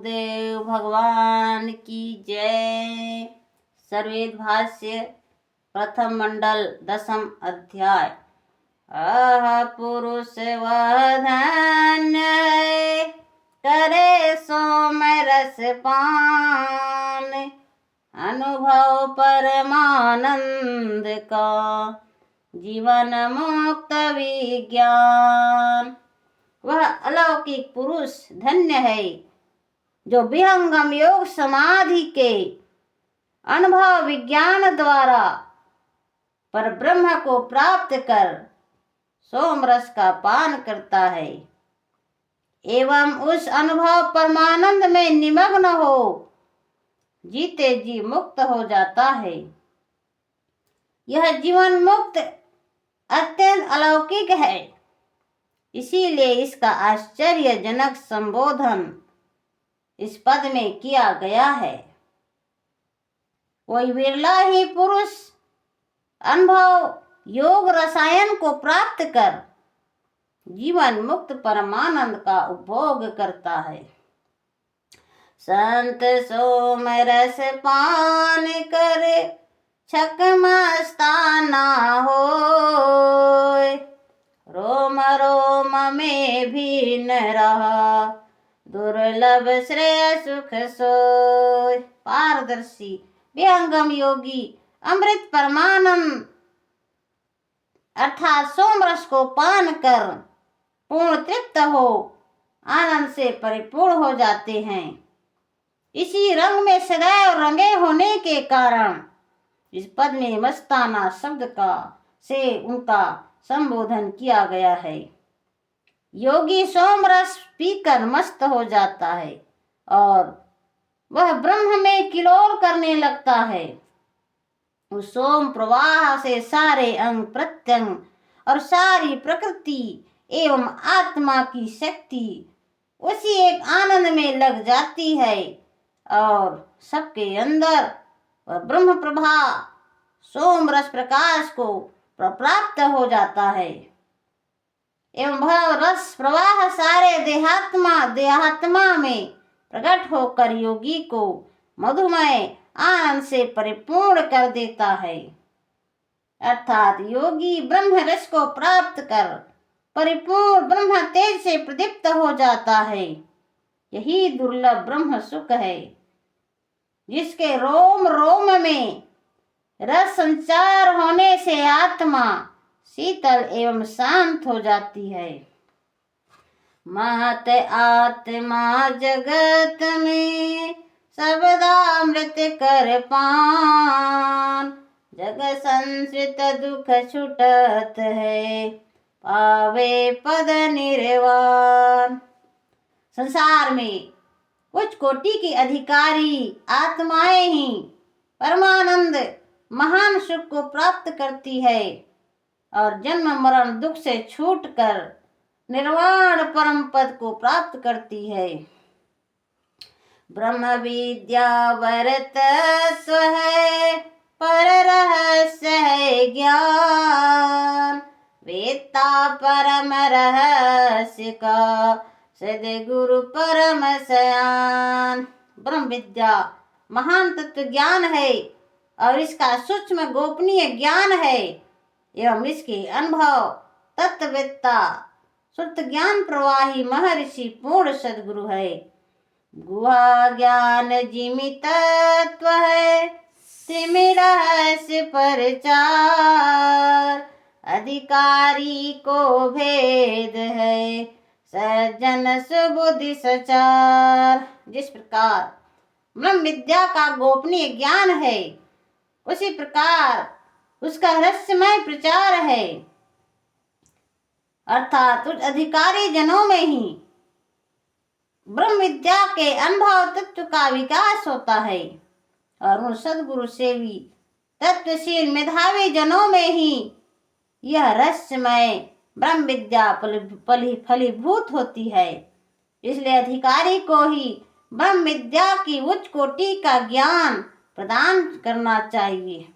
गुरुदेव भगवान की जय। सर्वेद भाष्य प्रथम मंडल 10th अध्याय। पुरुष वह धन्य है, करे सोम रस पान, अनुभव परमानंद का, जीवन मुक्त विज्ञान। वह अलौकिक पुरुष धन्य है जो विहंगम योग समाधि के अनुभव विज्ञान द्वारा पर ब्रह्म को प्राप्त कर सोम रस का पान करता है एवं उस अनुभव परमानंद में निमग्न हो जीते जी मुक्त हो जाता है। यह जीवन मुक्त अत्यंत अलौकिक है, इसीलिए इसका आश्चर्यजनक संबोधन इस पद में किया गया है। कोई विरला ही पुरुष अनुभव योग रसायन को प्राप्त कर जीवन मुक्त परमानंद का उपभोग करता है। संत सोम रस पान करे छक मस्ताना होय, रोम रोम में भी न रहा दुर्लभ श्रेय सुख सोय। पारदर्शी विहंगम योगी अमृत परमानंद अर्थात सोम रस को पान कर पूर्ण तृप्त हो आनंद से परिपूर्ण हो जाते हैं। इसी रंग में सदैव रंगे होने के कारण इस पद में मस्ताना शब्द का से उनका संबोधन किया गया है। योगी सोम रस पीकर मस्त हो जाता है और वह ब्रह्म में किलोल करने लगता है। उस सोम प्रवाह से सारे अंग प्रत्यंग और सारी प्रकृति एवं आत्मा की शक्ति उसी एक आनंद में लग जाती है और सबके अंदर वह ब्रह्म प्रभा सोम रस प्रकाश को प्राप्त हो जाता है एवं वह रस प्रवाह सारे देहात्मा में प्रकट होकर योगी को मधुमय आनंद से परिपूर्ण कर देता है। अर्थात योगी ब्रह्म रस को प्राप्त कर परिपूर्ण ब्रह्म तेज से प्रदीप्त हो जाता है। यही दुर्लभ ब्रह्म सुख है जिसके रोम रोम में रस संचार होने से आत्मा शीतल एवं शांत हो जाती है। महत आत्मा जगत में सबदामृत कर पान, जग संस्कृत दुख छुटत है पावे पद निर्वाण। संसार में कुछ कोटि की अधिकारी आत्माएं ही परमानंद महान सुख को प्राप्त करती है और जन्म मरण दुख से छूटकर निर्वाण परम पद को प्राप्त करती है। ब्रह्म विद्या वर्तस्व है पर रहस्य है ज्ञान, वेत्ता परम रहस्य का सद्गुरु परम सयान। ब्रह्म विद्या महान तत्व ज्ञान है और इसका सूक्ष्म गोपनीय ज्ञान है एवं इसके अनुभव तत्ववेत्ता शुद्ध ज्ञान प्रवाही महर्षि पूर्ण सद्गुरु है। गुहा ज्ञान जिमि तत्व है तिमि रहस्य परचार, अधिकारी को भेद है सज्जन सुबुद्धि सचार। जिस प्रकार ब्रह्म विद्या का गोपनीय ज्ञान है उसी प्रकार उसका रहस्यमय प्रचार है। अर्थात उस अधिकारी जनों में ही ब्रह्म विद्या के अनुभव तत्व का विकास होता है और उन सद्गुरु सेवी तत्वशील मेधावी जनों में ही यह रहस्यमय ब्रह्म विद्या फलीभूत होती है। इसलिए अधिकारी को ही ब्रह्म विद्या की उच्च कोटि का ज्ञान प्रदान करना चाहिए।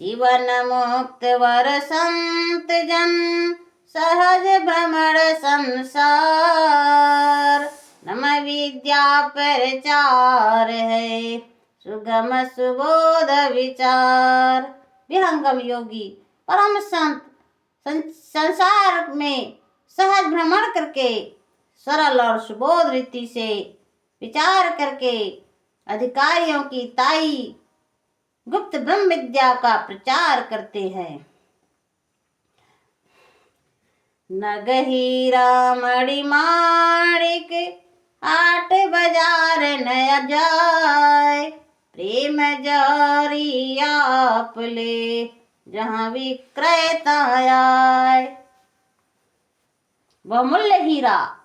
जीवन मुक्त वर संत जन सहज भ्रमण संसार, विद्या प्रचार है, सुगम सुबोध विचार। विहंगम योगी परम संत संसार में सहज भ्रमण करके सरल और सुबोध रीति से विचार करके अधिकारियों की ताई गुप्त ब्रह्म विद्या का प्रचार करते हैं। नगहीरा मणि माणिक आठ बाजार नया जाए, प्रेम जारी आप ले जहाँ विक्रयता आए। बहुमूल्य हीरा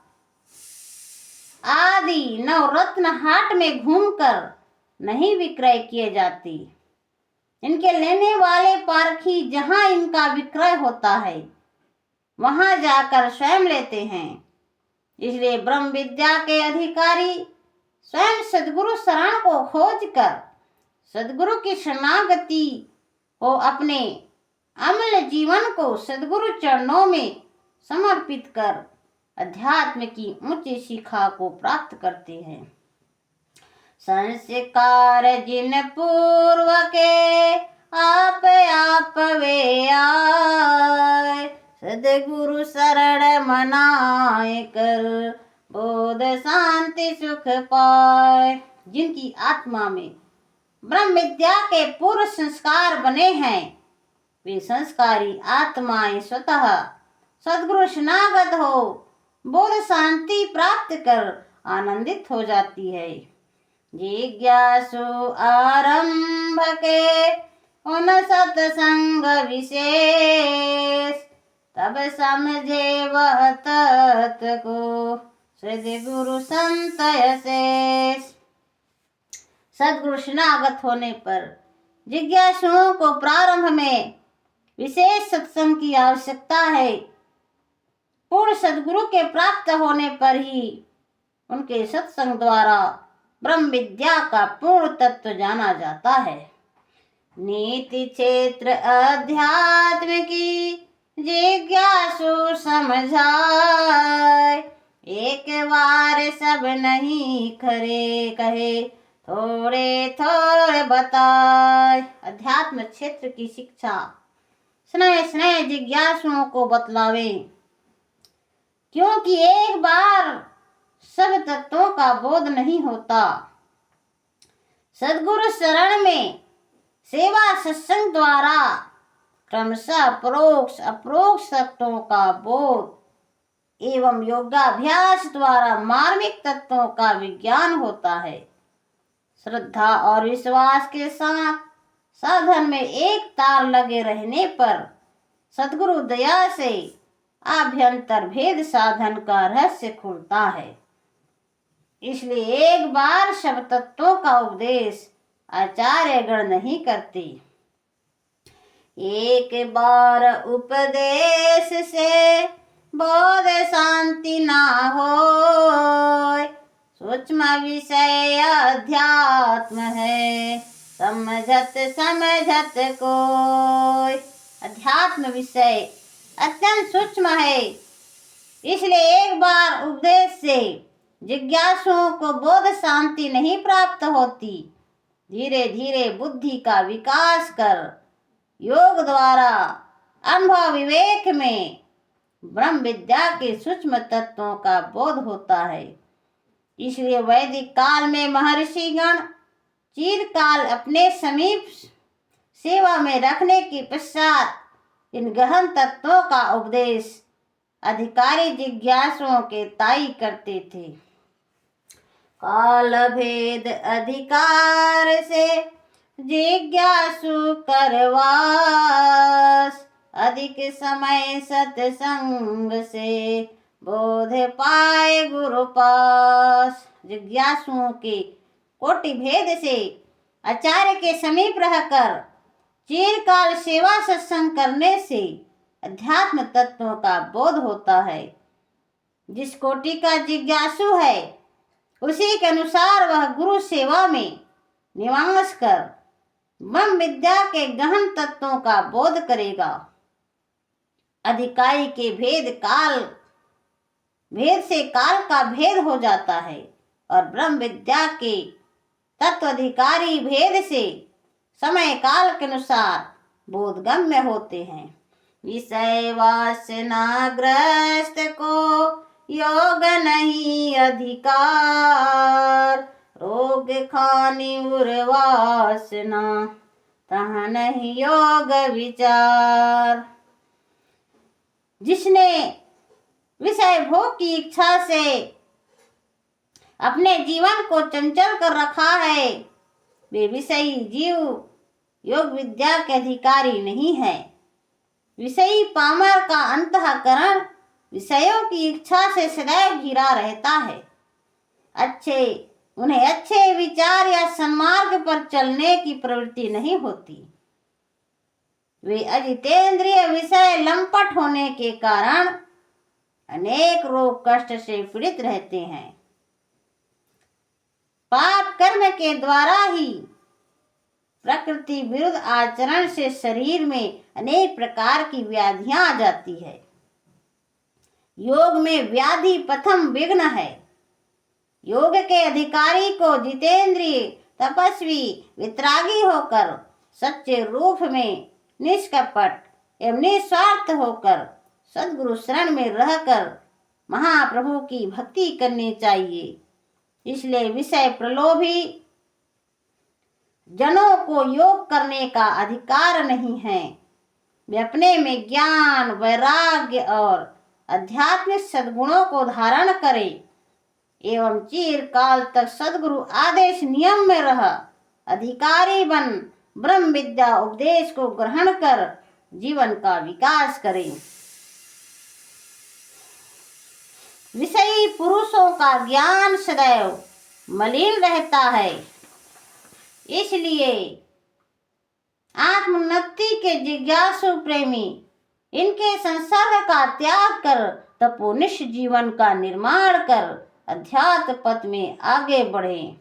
आदि नवरत्न हाट में घूमकर नहीं विक्रय किए जाती, इनके लेने वाले पारखी जहां इनका विक्रय होता है वहां जाकर स्वयं लेते हैं। इसलिए ब्रह्म विद्या के अधिकारी स्वयं सद्गुरु शरण को खोजकर सद्गुरु की शरणागति को अपने अमूल्य जीवन को सद्गुरु चरणों में समर्पित कर अध्यात्म की ऊंची शिखा को प्राप्त करते हैं। संस्कार जिन पूर्व के आप वे आए, सद्गुरु शरण मनाए कर बोध शांति सुख पाए। जिनकी आत्मा में ब्रह्म विद्या के पूर्व संस्कार बने हैं, वे संस्कारी आत्माएं स्वतः सद्गुरु शरणागत हो बोध शांति प्राप्त कर आनंदित हो जाती है। जिज्ञासु आरंभ के उन सत्संग विशेष, तब समझे वह तत्व को सद्गुरु संत अशेष। सद्गुरु शरणागत होने पर जिज्ञासुओं को प्रारंभ में विशेष सत्संग की आवश्यकता है। पूर्ण सद्गुरु के प्राप्त होने पर ही उनके सत्संग द्वारा ब्रह्म विद्या का पूर्ण तत्व जाना जाता है। नीति क्षेत्र अध्यात्म की जिज्ञासु समझाए, एक बार सब नहीं खरे कहे थोड़े थोड़े बताए। अध्यात्म क्षेत्र की शिक्षा स्नेह स्नेह जिज्ञासुओं को बतलावे, क्योंकि एक बार सब तत्वों का बोध नहीं होता। सद्गुरु शरण में सेवा सत्संग द्वारा क्रमशः परोक्ष अपरोक्ष तत्वों का बोध एवं योगाभ्यास द्वारा मार्मिक तत्वों का विज्ञान होता है। श्रद्धा और विश्वास के साथ साधन में एक तार लगे रहने पर सद्गुरु दया से आभ्यंतर भेद साधन का रहस्य खुलता है। इसलिए एक बार सब तत्वों का उपदेश आचार्य गण नहीं करते। एक बार उपदेश से बोध शांति ना हो, सूक्ष्म विषय अध्यात्म है समझत समझत कोई। अध्यात्म विषय अत्यंत सूक्ष्म है, इसलिए एक बार उपदेश से जिज्ञासुओं को बोध शांति नहीं प्राप्त होती। धीरे धीरे बुद्धि का विकास कर योग द्वारा अनुभव विवेक में ब्रह्म विद्या के सूक्ष्म तत्वों का बोध होता है। इसलिए वैदिक काल में महर्षिगण चिरकाल अपने समीप सेवा में रखने के पश्चात इन गहन तत्वों का उपदेश अधिकारी जिज्ञासुओं के ताई करते थे। काल भेद अधिकार से जिज्ञासु करवास, अधिक समय सत्संग से बोध पाए गुरु पास। जिज्ञासुओं के कोटि भेद से आचार्य के समीप रहकर चिरकाल सेवा सत्संग करने से अध्यात्म तत्वों का बोध होता है। जिस कोटि का जिज्ञासु है उसी के अनुसार वह गुरु सेवा में निवास कर ब्रह्म विद्या के गहन तत्वों का बोध करेगा। अधिकारी के भेद से काल का भेद हो जाता है। और ब्रह्म विद्या के तत्वाधिकारी भेद से समय काल के अनुसार बोधगम्य होते हैं। विषय वासनाग्रस्त को योग नहीं अधिकार, रोग खानी उर्वासना तहाँ नहीं योग विचार। जिसने विषय भोग की इच्छा से अपने जीवन को चंचल कर रखा है, वे विषयी जीव योग विद्या के अधिकारी नहीं है। विषयी पामर का अंतःकरण विषयों की इच्छा से सदैव घिरा रहता है। उन्हें अच्छे विचार या सन्मार्ग पर चलने की प्रवृत्ति नहीं होती। वे अजितेंद्रिय विषय लंपट होने के कारण अनेक रोग कष्ट से पीड़ित रहते हैं। पाप कर्म के द्वारा ही प्रकृति विरुद्ध आचरण से शरीर में अनेक प्रकार की व्याधियां आ जाती है। योग में व्याधि प्रथम विघ्न है। योग के अधिकारी को जितेंद्रिय, तपस्वी, वितरागी होकर सच्चे रूप में निष्कपट एवं निस्वार्थ होकर सद्गुरु शरण में रहकर महाप्रभु की भक्ति करनी चाहिए। इसलिए विषय प्रलोभी जनों को योग करने का अधिकार नहीं है। वे अपने में ज्ञान, वैराग्य और आध्यात्मिक सद्गुणों को धारण करें एवं चिरकाल तक सद्गुरु आदेश नियम में रह अधिकारी बन ब्रह्म विद्या उपदेश को ग्रहण कर जीवन का विकास करें। विषयी पुरुषों का ज्ञान सदैव मलिन रहता है। इसलिए आत्मोन्नति के जिज्ञासु प्रेमी इनके संसर्ग का त्याग कर तपोनिष्ठ जीवन का निर्माण कर अध्यात्म पथ में आगे बढ़े।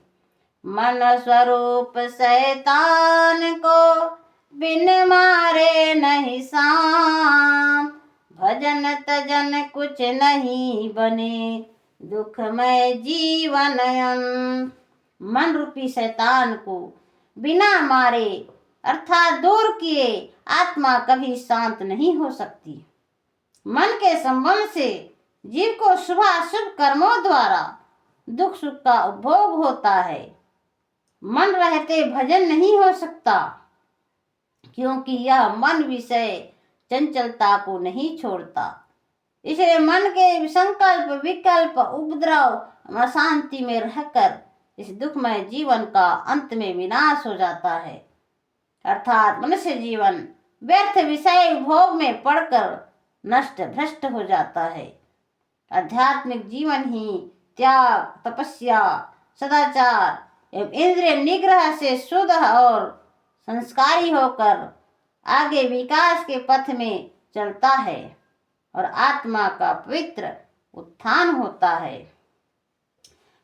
मन स्वरूप शैतान को बिन मारे नहीं साम, भजन तजन कुछ नहीं बने दुखमय जीवन। मन रूपी शैतान को बिना मारे अर्थात दूर किए आत्मा कभी शांत नहीं हो सकती। मन के संबंध से जीव को शुभ अशुभ कर्मों द्वारा दुख सुख का उपभोग होता है। मन रहते भजन नहीं हो सकता, क्योंकि यह मन विषय चंचलता को नहीं छोड़ता। इसलिए मन के संकल्प, विकल्प, उपद्रव, अशांति में रहकर इस दुखमय जीवन का अंत में विनाश हो जाता है। अर्थात मनुष्य जीवन व्यर्थ विषय भोग में पड़कर नष्ट भ्रष्ट हो जाता है। आध्यात्मिक जीवन ही त्याग, तपस्या, सदाचार एवं इंद्रिय निग्रह से शुद्ध और संस्कारी होकर आगे विकास के पथ में चलता है और आत्मा का पवित्र उत्थान होता है।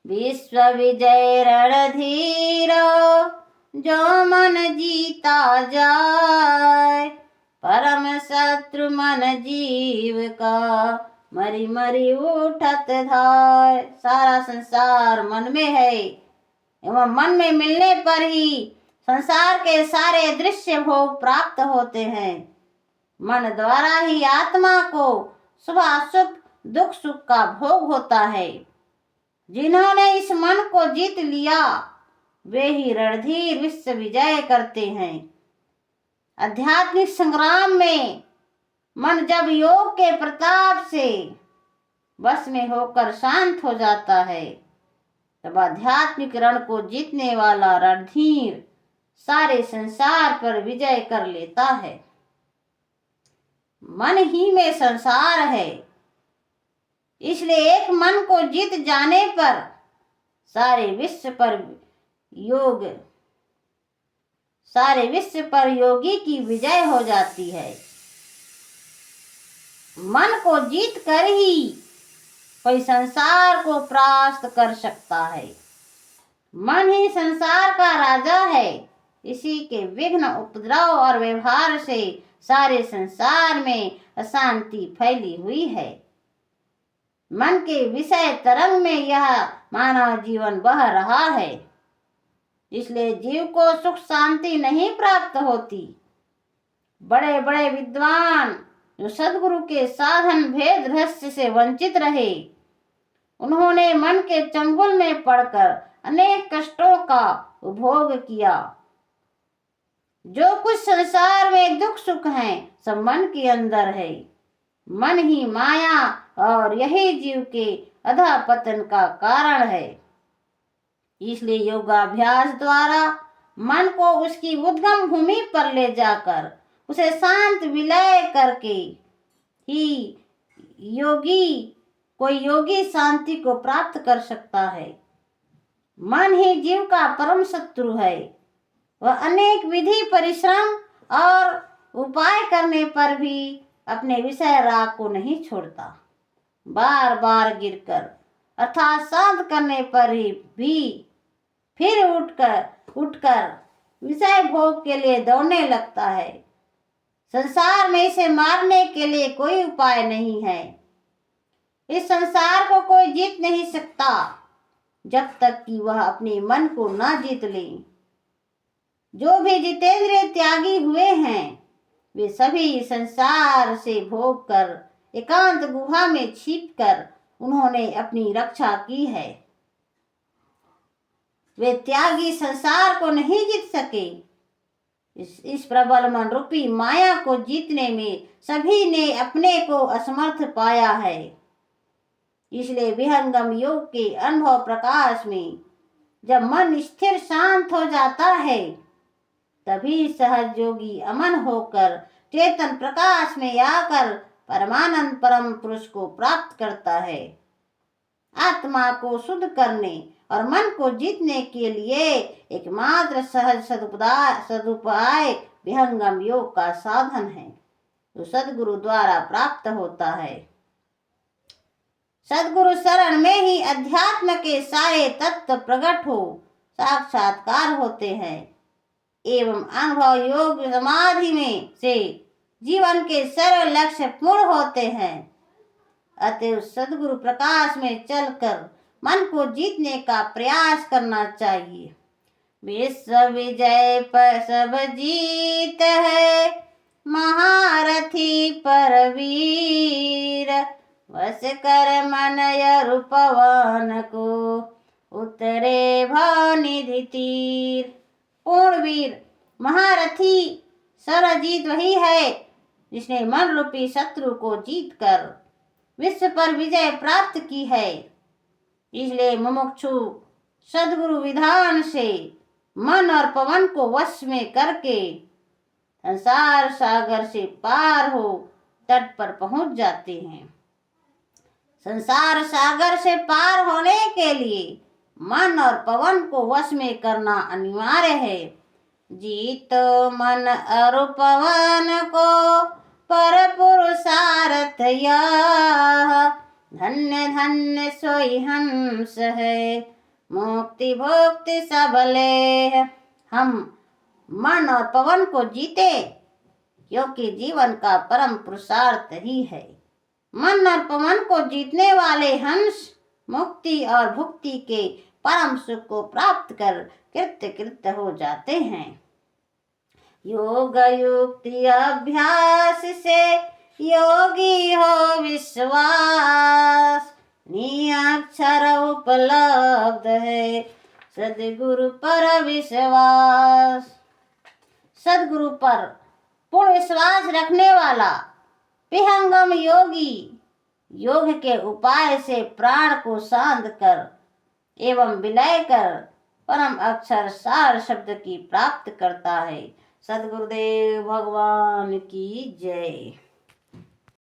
विश्व विजय रणधीरो जो मन जीता जाए, परम शत्रु मन जीव का मरी मरी उठत धाय। सारा संसार मन में है एवं मन में मिलने पर ही संसार के सारे दृश्य भोग प्राप्त होते हैं। मन द्वारा ही आत्मा को शुभ अशुभ, दुख सुख का भोग होता है। जिन्होंने इस मन को जीत लिया वे ही रणधीर विश्व विजय करते हैं। आध्यात्मिक संग्राम में मन जब योग के प्रताप से बस में होकर शांत हो जाता है, तब आध्यात्मिक रण को जीतने वाला रणधीर सारे संसार पर विजय कर लेता है। मन ही में संसार है, इसलिए एक मन को जीत जाने पर सारे विश्व पर योगी की विजय हो जाती है। मन को जीत कर ही कोई संसार को परास्त कर सकता है। मन ही संसार का राजा है। इसी के विघ्न, उपद्रव और व्यवहार से सारे संसार में अशांति फैली हुई है। मन के विषय तरंग में यह मानव जीवन बह रहा है। इसलिए जीव को सुख शांति नहीं प्राप्त होती। बड़े बड़े विद्वान जो सदगुरु के साधन भेद रहस्य से वंचित रहे, उन्होंने मन के चंगुल में पड़कर अनेक कष्टों का उपभोग किया। जो कुछ संसार में दुख सुख है सब मन के अंदर है। मन ही माया और यही जीव के अधःपतन का कारण है। इसलिए योगाभ्यास द्वारा मन को उसकी उद्गम भूमि पर ले जाकर उसे शांत विलय करके ही कोई योगी शांति को प्राप्त कर सकता है। मन ही जीव का परम शत्रु है। वह अनेक विधि परिश्रम और उपाय करने पर भी अपने विषय राग को नहीं छोड़ता। बार बार गिरकर अर्थात साध करने पर ही भी फिर उठकर विषय भोग के लिए दौड़ने लगता है। संसार में इसे मारने के लिए कोई उपाय नहीं है। इस संसार को कोई जीत नहीं सकता जब तक कि वह अपने मन को ना जीत ले। जो भी जितेंद्रिय त्यागी हुए हैं वे सभी संसार से भोग कर एकांत गुहा में छिपकर उन्होंने अपनी रक्षा की है। वे त्यागी संसार को नहीं जीत सके। इस प्रबल मन रूपी माया को जीतने में सभी ने अपने को असमर्थ पाया है। इसलिए विहंगम योग के अनुभव प्रकाश में जब मन स्थिर शांत हो जाता है तभी सहज योगी अमन होकर चेतन प्रकाश में आकर परमानंद परम पुरुष को प्राप्त करता है। आत्मा को शुद्ध करने और मन को जीतने के लिए एकमात्र सहज सदुपाय विहंगम योग का साधन है जो सदगुरु द्वारा प्राप्त होता है। सदगुरु शरण में ही अध्यात्म के सारे तत्व प्रकट हो साक्षात्कार होते हैं एवं अनुभव योग समाधि में से जीवन के सर्व लक्ष्य पूर्ण होते हैं। अतएव सदगुरु प्रकाश में चलकर मन को जीतने का प्रयास करना चाहिए। विश्व विजय पर सब जीत है, महारथी परवीर। वश कर मन यरु पवन को, उतरे भवनिधि तीर। पूर्णवीर महारथी सरजीत वही है जिसने मन रूपी शत्रु को जीतकर विश्व पर विजय प्राप्त की है। इसलिए मुमुक्षु सदगुरु विधान से मन और पवन को वश में करके संसार सागर से पार हो तट पर पहुंच जाते हैं। संसार सागर से पार होने के लिए मन और पवन को वश में करना अनिवार्य है। जीतो मन और पवन को पर पुरुषार्थ यह, धन्य धन्य सोई हंस है, मुक्ति भोक्ति सबले। हम मन और पवन को जीते क्योंकि जीवन का परम पुरुषार्थ ही है। मन और पवन को जीतने वाले हंस मुक्ति और भुक्ति के परम सुख को प्राप्त कर कृत्य हो जाते हैं। योग युक्ति अभ्यास से योगी हो विश्वास, निअक्षर उपलब्ध है सदगुरु पर विश्वास। सदगुरु पर पूर्ण विश्वास रखने वाला विहंगम योगी योग के उपाय से प्राण को शांत कर एवं विलय कर परम अक्षर सार शब्द की प्राप्त करता है। सद्गुरुदेव भगवान की जय।